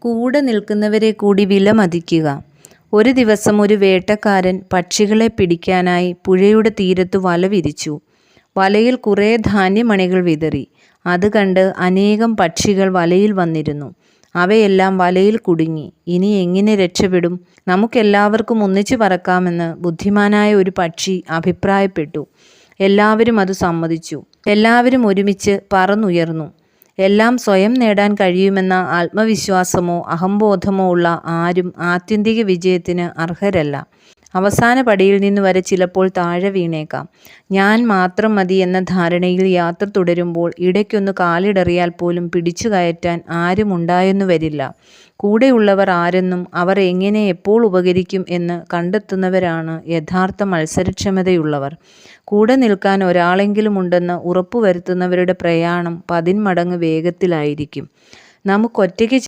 കൂടെ നിൽക്കുന്നവരെ കൂടി വിലമതിക്കുക. ഒരു ദിവസം ഒരു വേട്ടക്കാരൻ പക്ഷികളെ പിടിക്കാനായി പുഴയുടെ തീരത്ത് വല വിരിച്ചു. വലയിൽ കുറേ ധാന്യമണികൾ വിതറി. അത് കണ്ട് അനേകം പക്ഷികൾ വലയിൽ വന്നിരുന്നു. അവയെല്ലാം വലയിൽ കുടുങ്ങി. ഇനി എങ്ങനെ രക്ഷപ്പെടും? നമുക്കെല്ലാവർക്കും ഒന്നിച്ചു പറക്കാമെന്ന് ബുദ്ധിമാനായ ഒരു പക്ഷി അഭിപ്രായപ്പെട്ടു. എല്ലാവരും അത് സമ്മതിച്ചു. എല്ലാവരും ഒരുമിച്ച് പറന്നുയർന്നു. എല്ലാം സ്വയം നേടാൻ കഴിയുമെന്ന ആത്മവിശ്വാസമോ അഹംബോധമോ ഉള്ള ആരും ആത്യന്തിക വിജയത്തിന് അർഹരല്ല. അവസാന പടിയിൽ നിന്ന് വരെ ചിലപ്പോൾ താഴെ വീണേക്കാം. ഞാൻ മാത്രം മതി എന്ന ധാരണയിൽ യാത്ര തുടരുമ്പോൾ ഇടയ്ക്കൊന്ന് കാലിടറിയാൽ പോലും പിടിച്ചു കയറ്റാൻ ആരും ഉണ്ടായെന്നു വരില്ല. കൂടെയുള്ളവർ ആരെന്നും അവർ എങ്ങനെ എപ്പോൾ ഉപകരിക്കും എന്ന് കണ്ടെത്തുന്നവരാണ് യഥാർത്ഥ മത്സരക്ഷമതയുള്ളവർ. കൂടെ നിൽക്കാൻ ഒരാളെങ്കിലും ഉണ്ടെന്ന് ഉറപ്പുവരുത്തുന്നവരുടെ പ്രയാണം 10 മടങ്ങ് വേഗത്തിലായിരിക്കും. നമുക്കൊറ്റയ്ക്ക്